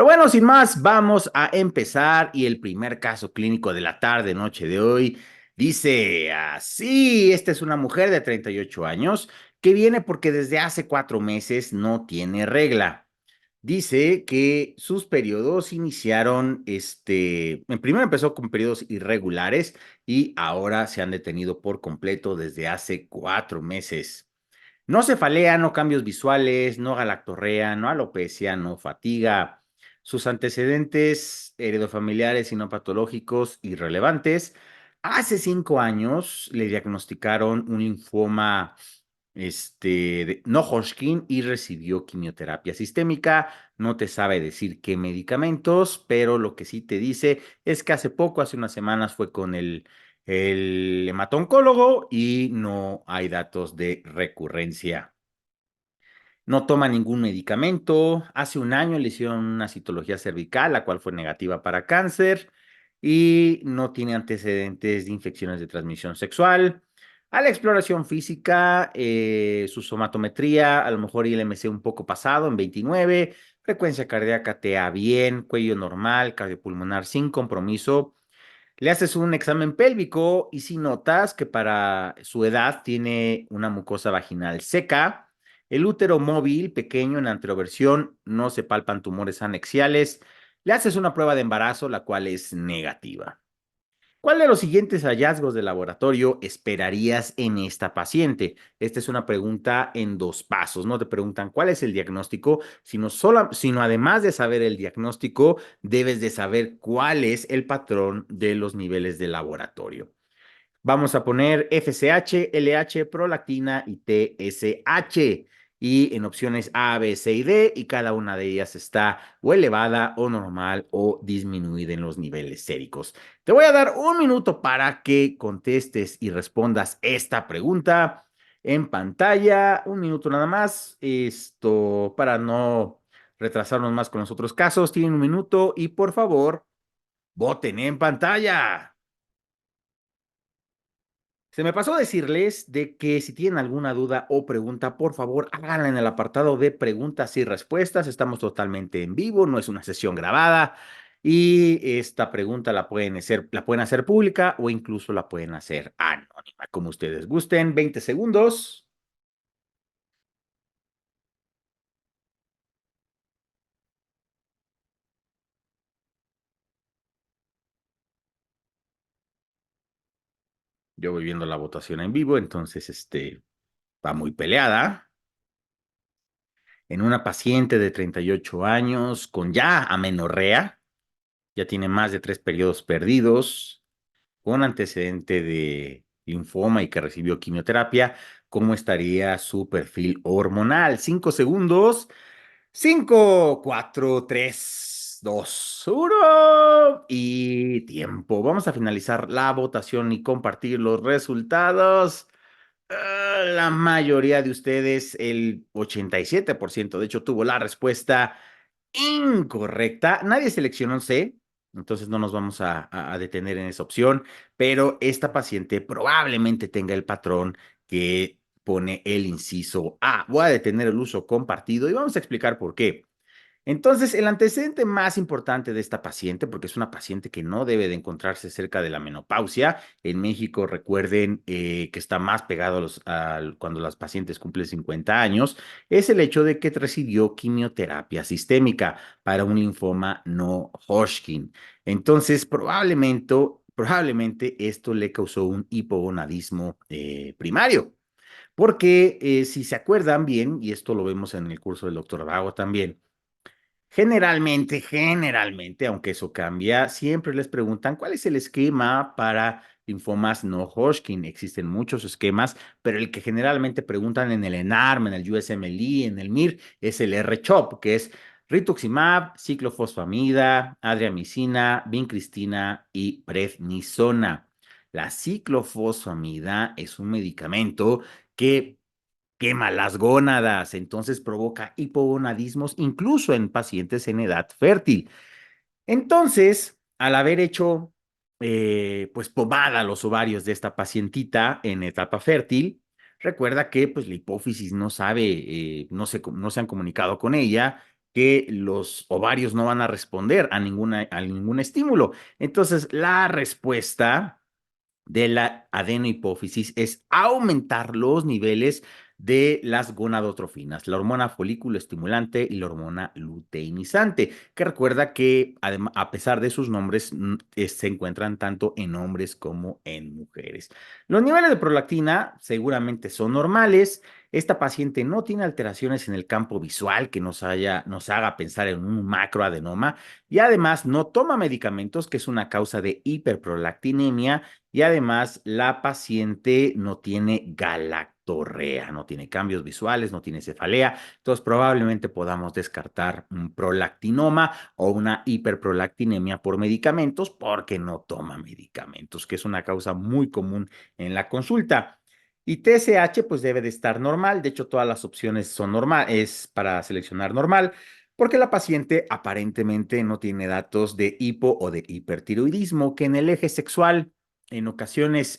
Pero bueno, sin más, vamos a empezar y el primer caso clínico de la tarde, noche de hoy, dice así, esta es una mujer de 38 años que viene porque desde hace 4 meses no tiene regla. Dice que sus periodos iniciaron, primero empezó con periodos irregulares y ahora se han detenido por completo desde hace 4 meses. No cefalea, no cambios visuales, no galactorrea, no alopecia, no fatiga. Sus antecedentes heredofamiliares y no patológicos irrelevantes. Hace 5 años le diagnosticaron un linfoma no Hodgkin y recibió quimioterapia sistémica. No te sabe decir qué medicamentos, pero lo que sí te dice es que hace poco, hace unas semanas, fue con el hematoncólogo y no hay datos de recurrencia. No toma ningún medicamento. Hace un año le hicieron una citología cervical, la cual fue negativa para cáncer y no tiene antecedentes de infecciones de transmisión sexual. A la exploración física, su somatometría, a lo mejor ILMC un poco pasado en 29, frecuencia cardíaca TA bien, cuello normal, cardiopulmonar sin compromiso. Le haces un examen pélvico y si notas que para su edad tiene una mucosa vaginal seca, el útero móvil, pequeño en anteroversión, no se palpan tumores anexiales, le haces una prueba de embarazo, la cual es negativa. ¿Cuál de los siguientes hallazgos de laboratorio esperarías en esta paciente? Esta es una pregunta en dos pasos. No te preguntan cuál es el diagnóstico, sino además de saber el diagnóstico, debes de saber cuál es el patrón de los niveles de laboratorio. Vamos a poner FSH, LH, prolactina y TSH. Y en opciones A, B, C y D, y cada una de ellas está o elevada o normal o disminuida en los niveles séricos. Te voy a dar un minuto para que contestes y respondas esta pregunta en pantalla. Un minuto nada más. Esto para no retrasarnos más con los otros casos. Tienen un minuto y por favor, voten en pantalla. Se me pasó decirles de que si tienen alguna duda o pregunta, por favor, háganla en el apartado de preguntas y respuestas. Estamos totalmente en vivo, no es una sesión grabada. Y esta pregunta la pueden hacer pública o incluso la pueden hacer anónima, como ustedes gusten. 20 segundos. Yo voy viendo la votación en vivo, entonces va muy peleada. En una paciente de 38 años con ya amenorrea, ya tiene más de 3 periodos perdidos, con antecedente de linfoma y que recibió quimioterapia, ¿cómo estaría su perfil hormonal? 5 segundos. 5, 4, 3, 2, 1 y tiempo. Vamos a finalizar la votación y compartir los resultados. La mayoría de ustedes, el 87%, de hecho, tuvo la respuesta incorrecta. Nadie seleccionó C, entonces no nos vamos a detener en esa opción, pero esta paciente probablemente tenga el patrón que pone el inciso A. Voy a detener el uso compartido y vamos a explicar por qué. Entonces, el antecedente más importante de esta paciente, porque es una paciente que no debe de encontrarse cerca de la menopausia, en México recuerden que está más pegado cuando las pacientes cumplen 50 años, es el hecho de que recibió quimioterapia sistémica para un linfoma no Hodgkin. Entonces, probablemente esto le causó un hipogonadismo primario. Porque si se acuerdan bien, y esto lo vemos en el curso del doctor Vago también, generalmente, aunque eso cambia, siempre les preguntan cuál es el esquema para linfomas no Hodgkin. Existen muchos esquemas, pero el que generalmente preguntan en el ENARM, en el USMLE, en el MIR, es el R-CHOP, que es rituximab, ciclofosfamida, adriamicina, vincristina y prednisona. La ciclofosfamida es un medicamento que quema las gónadas, entonces provoca hipogonadismos incluso en pacientes en edad fértil. Entonces, al haber hecho pues pomada a los ovarios de esta pacientita en etapa fértil, recuerda que pues la hipófisis no sabe, no se han comunicado con ella que los ovarios no van a responder a ningún estímulo. Entonces, la respuesta de la adenohipófisis es aumentar los niveles de las gonadotrofinas, la hormona folículo estimulante y la hormona luteinizante, que recuerda que a pesar de sus nombres se encuentran tanto en hombres como en mujeres. Los niveles de prolactina seguramente son normales. Esta paciente no tiene alteraciones en el campo visual que nos haga pensar en un macroadenoma y además no toma medicamentos, que es una causa de hiperprolactinemia, y además la paciente no tiene galactorrea, no tiene cambios visuales, no tiene cefalea. Entonces probablemente podamos descartar un prolactinoma o una hiperprolactinemia por medicamentos porque no toma medicamentos, que es una causa muy común en la consulta. Y TSH pues debe de estar normal. De hecho, todas las opciones son normal, es para seleccionar normal, porque la paciente aparentemente no tiene datos de hipo o de hipertiroidismo, que en el eje sexual en ocasiones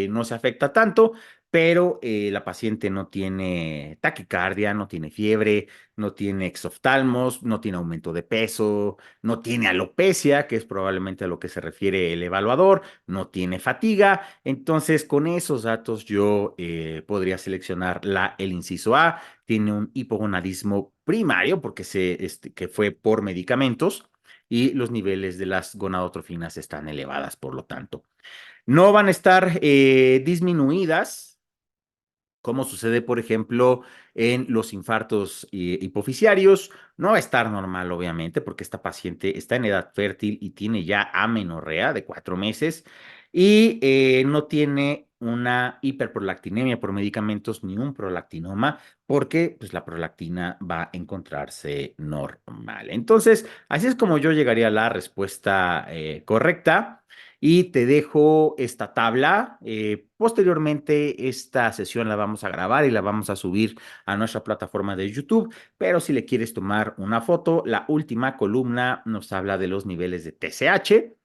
no se afecta tanto, pero la paciente no tiene taquicardia, no tiene fiebre, no tiene exoftalmos, no tiene aumento de peso, no tiene alopecia, que es probablemente a lo que se refiere el evaluador, no tiene fatiga. Entonces, con esos datos yo podría seleccionar el inciso A. Tiene un hipogonadismo primario porque que fue por medicamentos y los niveles de las gonadotrofinas están elevadas, por lo tanto. No van a estar disminuidas, como sucede, por ejemplo, en los infartos hipofisiarios. No va a estar normal, obviamente, porque esta paciente está en edad fértil y tiene ya amenorrea de 4 meses y no tiene una hiperprolactinemia por medicamentos ni un prolactinoma, porque pues, la prolactina va a encontrarse normal. Entonces, así es como yo llegaría a la respuesta correcta. Y te dejo esta tabla. Posteriormente, esta sesión la vamos a grabar y la vamos a subir a nuestra plataforma de YouTube. Pero si le quieres tomar una foto, la última columna nos habla de los niveles de TSH,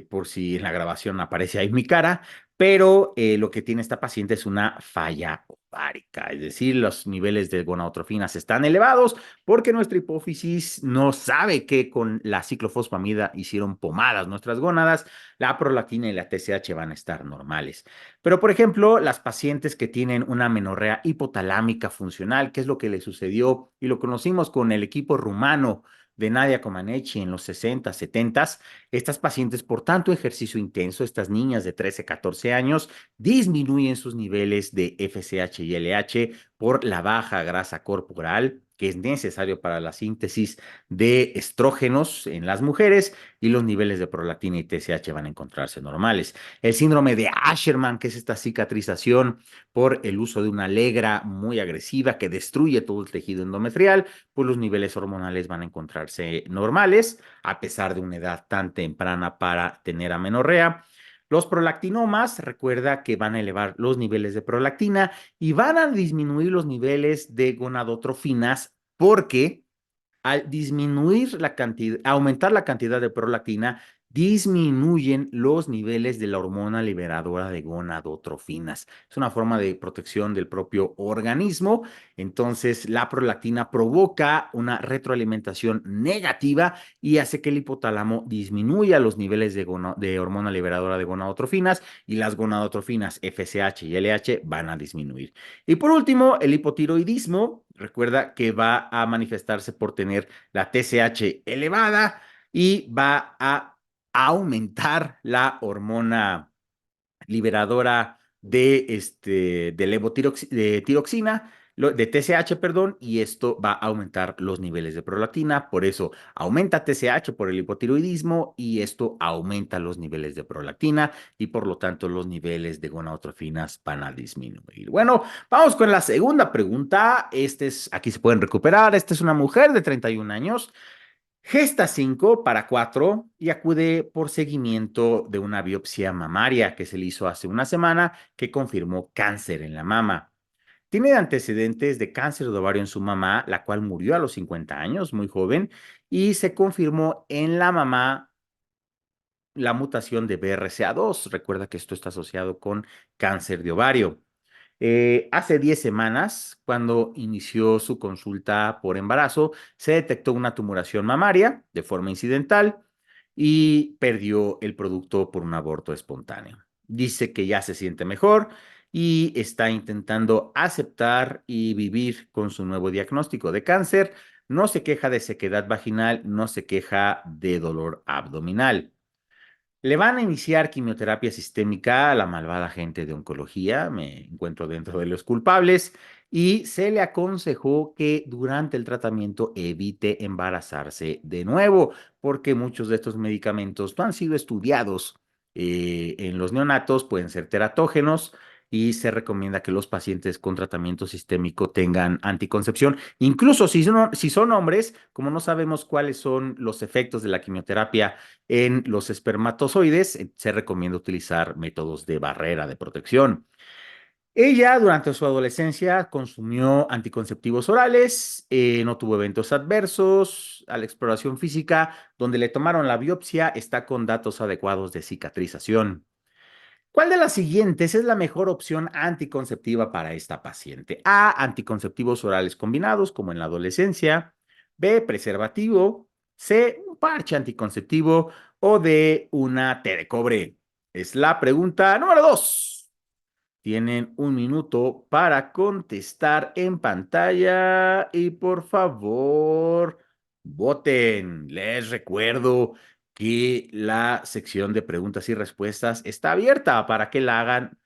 por si en la grabación aparece ahí mi cara, pero lo que tiene esta paciente es una falla ovárica, es decir, los niveles de gonadotrofinas están elevados porque nuestra hipófisis no sabe que con la ciclofosfamida hicieron pomadas nuestras gónadas, la prolactina y la TSH van a estar normales. Pero, por ejemplo, las pacientes que tienen una amenorrea hipotalámica funcional, que es lo que le sucedió y lo conocimos con el equipo rumano de Nadia Comaneci en los 60, 70, estas pacientes, por tanto ejercicio intenso, estas niñas de 13, 14 años, disminuyen sus niveles de FSH y LH por la baja grasa corporal, que es necesario para la síntesis de estrógenos en las mujeres, y los niveles de prolactina y TSH van a encontrarse normales. El síndrome de Asherman, que es esta cicatrización por el uso de una legra muy agresiva que destruye todo el tejido endometrial, pues los niveles hormonales van a encontrarse normales, a pesar de una edad tan temprana para tener amenorrea. Los prolactinomas, recuerda que van a elevar los niveles de prolactina y van a disminuir los niveles de gonadotrofinas porque al disminuir la cantidad, aumentar la cantidad de prolactina, disminuyen los niveles de la hormona liberadora de gonadotrofinas. Es una forma de protección del propio organismo. Entonces, la prolactina provoca una retroalimentación negativa y hace que el hipotálamo disminuya los niveles de hormona liberadora de gonadotrofinas, y las gonadotrofinas FSH y LH van a disminuir. Y por último, el hipotiroidismo, recuerda que va a manifestarse por tener la TSH elevada y va a aumentar la hormona liberadora de de tiroxina, de TSH, perdón, y esto va a aumentar los niveles de prolactina. Por eso aumenta TSH por el hipotiroidismo y esto aumenta los niveles de prolactina y por lo tanto los niveles de gonadotrofinas van a disminuir. Bueno, vamos con la segunda pregunta. Aquí se pueden recuperar. Esta es una mujer de 31 años. Gesta 5 para 4 y acude por seguimiento de una biopsia mamaria que se le hizo hace una semana, que confirmó cáncer en la mama. Tiene antecedentes de cáncer de ovario en su mamá, la cual murió a los 50 años, muy joven, y se confirmó en la mamá la mutación de BRCA2. Recuerda que esto está asociado con cáncer de ovario. Hace 10 semanas, cuando inició su consulta por embarazo, se detectó una tumoración mamaria de forma incidental y perdió el producto por un aborto espontáneo. Dice que ya se siente mejor y está intentando aceptar y vivir con su nuevo diagnóstico de cáncer. No se queja de sequedad vaginal, no se queja de dolor abdominal. Le van a iniciar quimioterapia sistémica a la malvada gente de oncología, me encuentro dentro de los culpables, y se le aconsejó que durante el tratamiento evite embarazarse de nuevo, porque muchos de estos medicamentos no han sido estudiados en los neonatos, pueden ser teratógenos y se recomienda que los pacientes con tratamiento sistémico tengan anticoncepción. Incluso si son hombres, como no sabemos cuáles son los efectos de la quimioterapia en los espermatozoides, se recomienda utilizar métodos de barrera de protección. Ella durante su adolescencia consumió anticonceptivos orales, no tuvo eventos adversos a la exploración física, donde le tomaron la biopsia, está con datos adecuados de cicatrización. ¿Cuál de las siguientes es la mejor opción anticonceptiva para esta paciente? A, anticonceptivos orales combinados, como en la adolescencia. B, preservativo. C, un parche anticonceptivo. O D, una T de cobre. Es la pregunta número 2. Tienen un minuto para contestar en pantalla y por favor, voten. Les recuerdo que la sección de preguntas y respuestas está abierta para que la hagan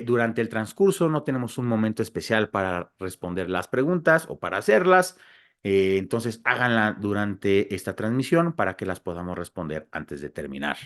durante el transcurso. No tenemos un momento especial para responder las preguntas o para hacerlas. Entonces, háganla durante esta transmisión para que las podamos responder antes de terminar.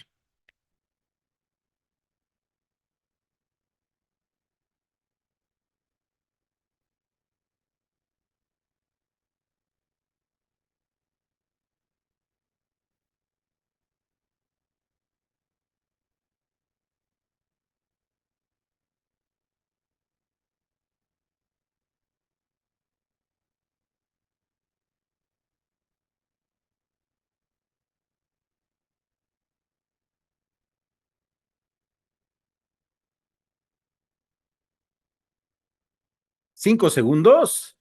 5 segundos.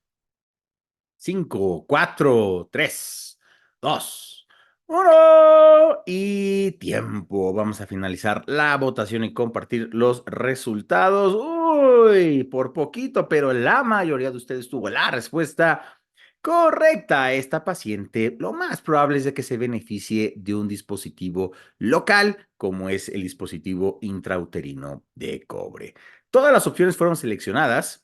5, 4, 3, 2, 1 y tiempo. Vamos a finalizar la votación y compartir los resultados. Uy, por poquito, pero la mayoría de ustedes tuvo la respuesta correcta. Esta paciente, lo más probable es de que se beneficie de un dispositivo local, como es el dispositivo intrauterino de cobre. Todas las opciones fueron seleccionadas.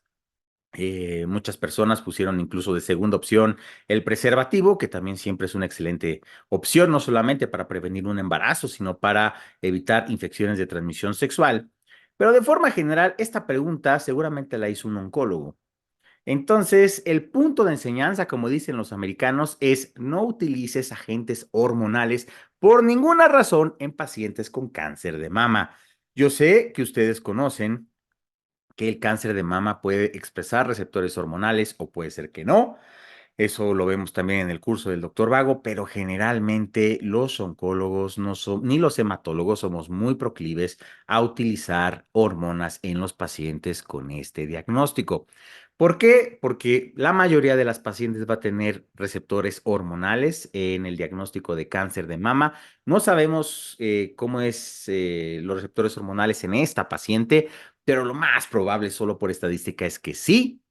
Muchas personas pusieron incluso de segunda opción el preservativo, que también siempre es una excelente opción, no solamente para prevenir un embarazo, sino para evitar infecciones de transmisión sexual. Pero de forma general, esta pregunta seguramente la hizo un oncólogo. Entonces, el punto de enseñanza, como dicen los americanos, es no utilices agentes hormonales por ninguna razón en pacientes con cáncer de mama. Yo sé que ustedes conocen que el cáncer de mama puede expresar receptores hormonales o puede ser que no. Eso lo vemos también en el curso del doctor Vago, pero generalmente los oncólogos no son, ni los hematólogos somos muy proclives a utilizar hormonas en los pacientes con este diagnóstico. ¿Por qué? Porque la mayoría de las pacientes va a tener receptores hormonales en el diagnóstico de cáncer de mama. No sabemos cómo es los receptores hormonales en esta paciente, pero lo más probable solo por estadística es que sí.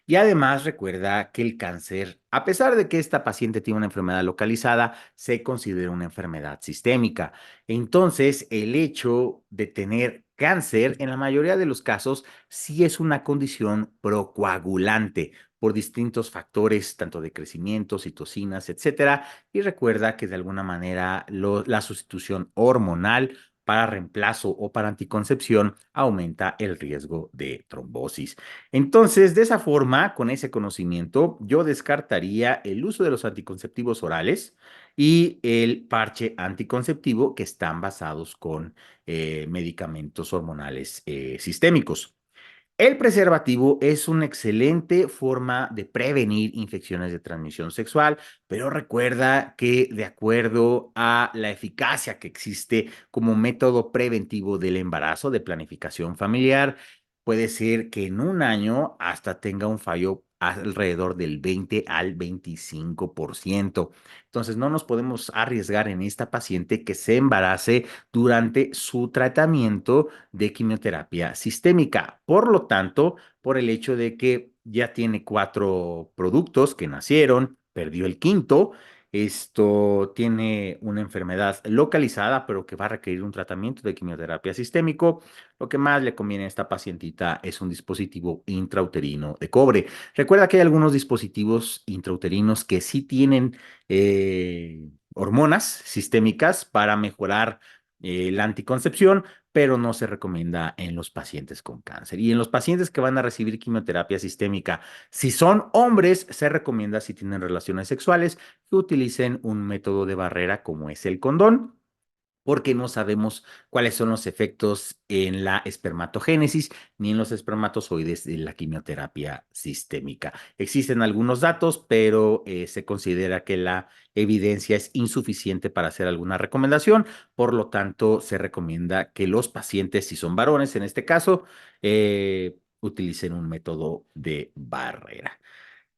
Y además recuerda que el cáncer, a pesar de que esta paciente tiene una enfermedad localizada, se considera una enfermedad sistémica. Entonces, el hecho de tener cáncer, en la mayoría de los casos, sí es una condición procoagulante por distintos factores, tanto de crecimiento, citocinas, etcétera. Y recuerda que de alguna manera la sustitución hormonal para reemplazo o para anticoncepción aumenta el riesgo de trombosis. Entonces, de esa forma, con ese conocimiento, yo descartaría el uso de los anticonceptivos orales y el parche anticonceptivo que están basados con medicamentos hormonales sistémicos. El preservativo es una excelente forma de prevenir infecciones de transmisión sexual, pero recuerda que de acuerdo a la eficacia que existe como método preventivo del embarazo, de planificación familiar, puede ser que en un año hasta tenga un fallo alrededor del 20 al 25%. Entonces, no nos podemos arriesgar en esta paciente que se embarace durante su tratamiento de quimioterapia sistémica. Por lo tanto, por el hecho de que ya tiene 4 productos que nacieron, perdió el quinto, esto tiene una enfermedad localizada, pero que va a requerir un tratamiento de quimioterapia sistémico. Lo que más le conviene a esta pacientita es un dispositivo intrauterino de cobre. Recuerda que hay algunos dispositivos intrauterinos que sí tienen hormonas sistémicas para mejorar la anticoncepción, pero no se recomienda en los pacientes con cáncer. Y en los pacientes que van a recibir quimioterapia sistémica, si son hombres, se recomienda, si tienen relaciones sexuales, que utilicen un método de barrera como es el condón, porque no sabemos cuáles son los efectos en la espermatogénesis ni en los espermatozoides de la quimioterapia sistémica. Existen algunos datos, pero se considera que la evidencia es insuficiente para hacer alguna recomendación. Por lo tanto, se recomienda que los pacientes, si son varones en este caso, utilicen un método de barrera.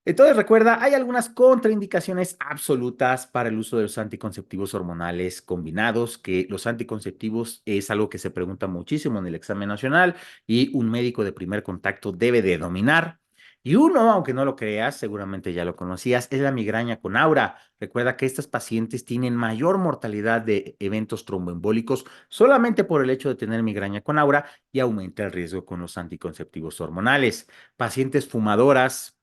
Entonces, recuerda, hay algunas contraindicaciones absolutas para el uso de los anticonceptivos hormonales combinados, que los anticonceptivos es algo que se pregunta muchísimo en el examen nacional y un médico de primer contacto debe de dominar. Y uno, aunque no lo creas, seguramente ya lo conocías, es la migraña con aura. Recuerda que estas pacientes tienen mayor mortalidad de eventos tromboembólicos solamente por el hecho de tener migraña con aura y aumenta el riesgo con los anticonceptivos hormonales. Pacientes fumadoras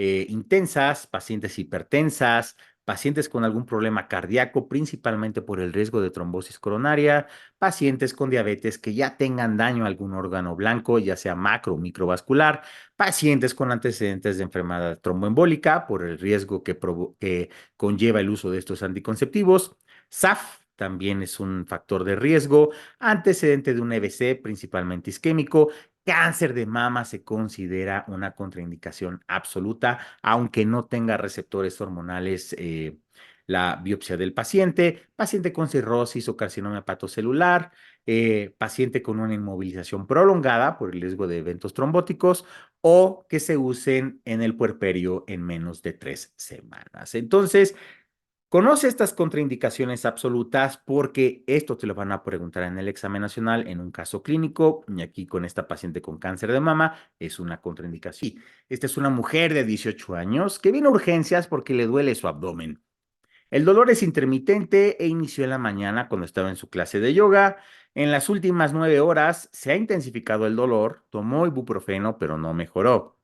intensas, pacientes hipertensas, pacientes con algún problema cardíaco, principalmente por el riesgo de trombosis coronaria, pacientes con diabetes que ya tengan daño a algún órgano blanco, ya sea macro o microvascular, pacientes con antecedentes de enfermedad tromboembólica por el riesgo que conlleva el uso de estos anticonceptivos, SAF. También es un factor de riesgo, antecedente de un EBC, principalmente isquémico. Cáncer de mama se considera una contraindicación absoluta, aunque no tenga receptores hormonales la biopsia del paciente, paciente con cirrosis o carcinoma hepatocelular, paciente con una inmovilización prolongada por el riesgo de eventos trombóticos o que se usen en el puerperio en menos de 3 semanas. Entonces, conoce estas contraindicaciones absolutas porque esto te lo van a preguntar en el examen nacional en un caso clínico y aquí con esta paciente con cáncer de mama es una contraindicación. Esta es una mujer de 18 años que viene a urgencias porque le duele su abdomen. El dolor es intermitente e inició en la mañana cuando estaba en su clase de yoga. En las últimas 9 horas se ha intensificado el dolor, tomó ibuprofeno pero no mejoró.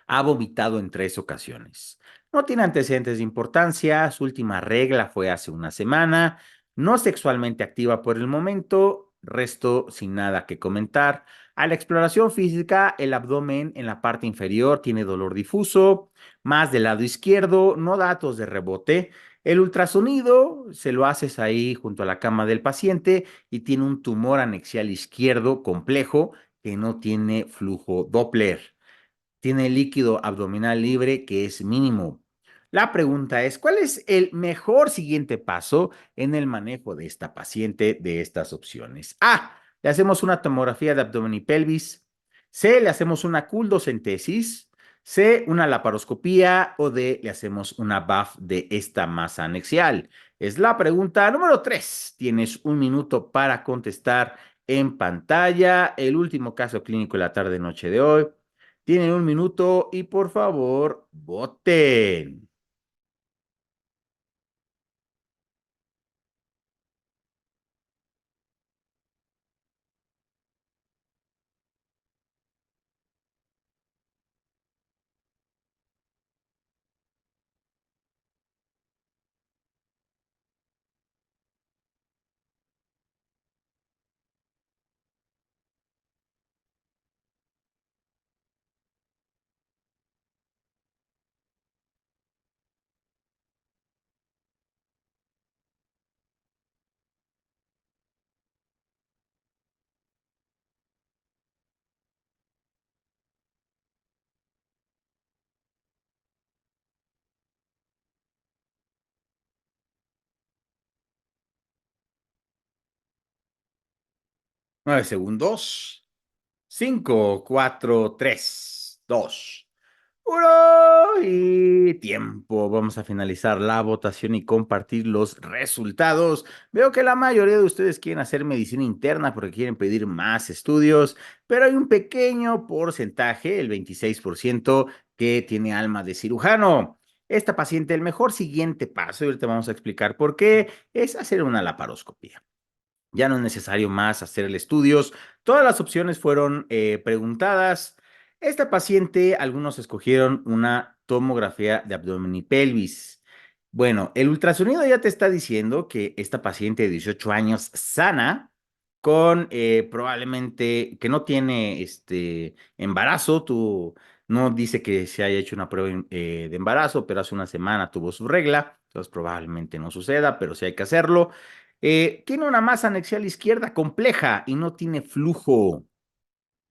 Ha vomitado en 3 ocasiones. No tiene antecedentes de importancia. Su última regla fue hace una semana. No sexualmente activa por el momento. Resto sin nada que comentar. A la exploración física, el abdomen en la parte inferior tiene dolor difuso, más del lado izquierdo, no datos de rebote. El ultrasonido se lo haces ahí junto a la cama del paciente y tiene un tumor anexial izquierdo complejo que no tiene flujo Doppler. Tiene líquido abdominal libre que es mínimo. La pregunta es, ¿cuál es el mejor siguiente paso en el manejo de esta paciente de estas opciones? A, le hacemos una tomografía de abdomen y pelvis. C, le hacemos una culdocentesis. C, una laparoscopía. O D, le hacemos una BAF de esta masa anexial. Es la pregunta número 3. Tienes un minuto para contestar en pantalla. El último caso clínico de la tarde-noche de hoy. Tienen un minuto y por favor, voten. 9 segundos. 5, 4, 3, 2, 1 y tiempo. Vamos a finalizar la votación y compartir los resultados. Veo que la mayoría de ustedes quieren hacer medicina interna porque quieren pedir más estudios, pero hay un pequeño porcentaje, el 26%, que tiene alma de cirujano. Esta paciente, el mejor siguiente paso, y ahorita vamos a explicar por qué, es hacer una laparoscopia. Ya no es necesario más hacer estudios. Todas las opciones fueron preguntadas. Esta paciente, algunos escogieron una tomografía de abdomen y pelvis. Bueno, el ultrasonido ya te está diciendo que esta paciente de 18 años sana, con probablemente que no tiene embarazo, no dice que se haya hecho una prueba de embarazo, pero hace una semana tuvo su regla, entonces probablemente no suceda, pero sí hay que hacerlo. Tiene una masa anexial izquierda compleja y no tiene flujo,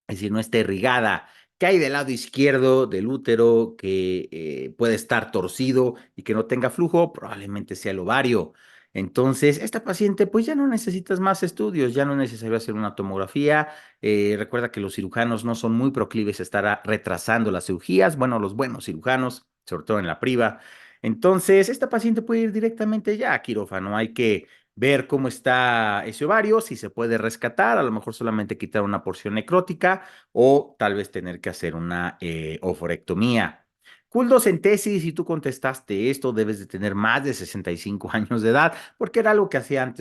es decir, no está irrigada. ¿Qué hay del lado izquierdo del útero que puede estar torcido y que no tenga flujo? Probablemente sea el ovario. Entonces, esta paciente, pues ya no necesitas más estudios, ya no es necesario hacer una tomografía. Recuerda que los cirujanos no son muy proclives a estar retrasando las cirugías, bueno, los buenos cirujanos, sobre todo en la priva. Entonces, esta paciente puede ir directamente ya a quirófano. Hay que ver cómo está ese ovario, si se puede rescatar, a lo mejor solamente quitar una porción necrótica o tal vez tener que hacer una oforectomía. Culdos en tesis, si tú contestaste esto, debes de tener más de 65 años de edad, porque era algo que hacían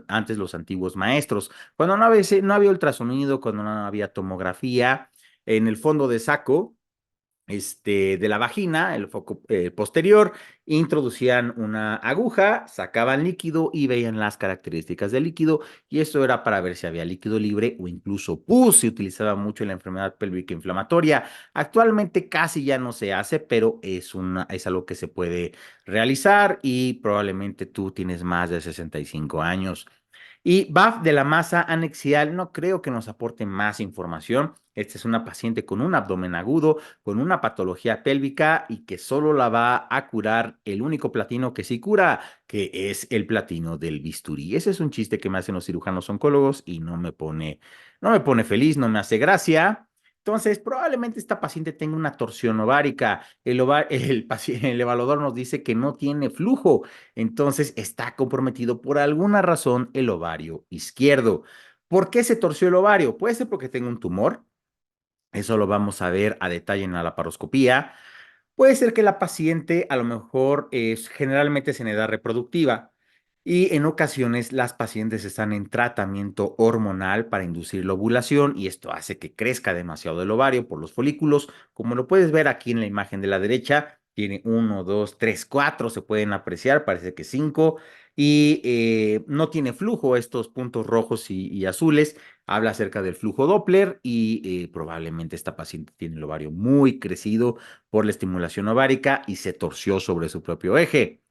antes los antiguos maestros. Cuando no había ultrasonido, cuando no había tomografía, en el fondo de saco de la vagina, el foco posterior, introducían una aguja, sacaban líquido y veían las características del líquido, y esto era para ver si había líquido libre o incluso pus. Se utilizaba mucho en la enfermedad pélvica inflamatoria. Actualmente casi ya no se hace, pero es algo que se puede realizar y probablemente tú tienes más de 65 años. Y BAF de la masa anexial no creo que nos aporte más información. Esta es una paciente con un abdomen agudo, con una patología pélvica y que solo la va a curar el único platino que sí cura, que es el platino del bisturí. Ese es un chiste que me hacen los cirujanos oncólogos y no me pone feliz, no me hace gracia. Entonces, probablemente esta paciente tenga una torsión ovárica. El evaluador nos dice que no tiene flujo, entonces está comprometido por alguna razón el ovario izquierdo. ¿Por qué se torció el ovario? Puede ser porque tenga un tumor. Eso lo vamos a ver a detalle en la laparoscopía. Puede ser que la paciente a lo mejor generalmente es en edad reproductiva y en ocasiones las pacientes están en tratamiento hormonal para inducir la ovulación y esto hace que crezca demasiado el ovario por los folículos. Como lo puedes ver aquí en la imagen de la derecha, tiene uno, dos, tres, cuatro, se pueden apreciar, parece que cinco, y no tiene flujo. Estos puntos rojos y azules habla acerca del flujo Doppler y probablemente esta paciente tiene el ovario muy crecido por la estimulación ovárica y se torció sobre su propio eje.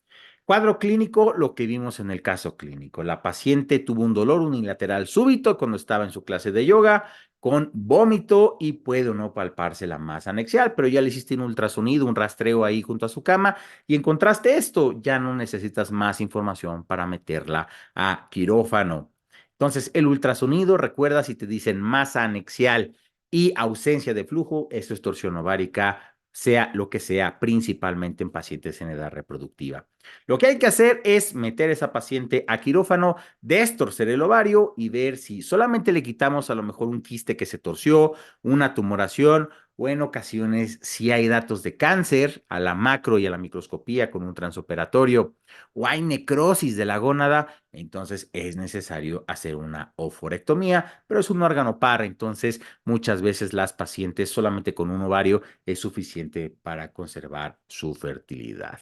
Cuadro clínico, lo que vimos en el caso clínico. La paciente tuvo un dolor unilateral súbito cuando estaba en su clase de yoga, con vómito y puede o no palparse la masa anexial, pero ya le hiciste un ultrasonido, un rastreo ahí junto a su cama y encontraste esto. Ya no necesitas más información para meterla a quirófano. Entonces, el ultrasonido, recuerda, si te dicen masa anexial y ausencia de flujo, eso es torsión ovárica, sea lo que sea, principalmente en pacientes en edad reproductiva. Lo que hay que hacer es meter a esa paciente a quirófano, destorcer el ovario y ver si solamente le quitamos a lo mejor un quiste que se torció, una tumoración, o en ocasiones si hay datos de cáncer a la macro y a la microscopía con un transoperatorio, o hay necrosis de la gónada, entonces es necesario hacer una oforectomía, pero es un órgano par, entonces muchas veces las pacientes solamente con un ovario es suficiente para conservar su fertilidad.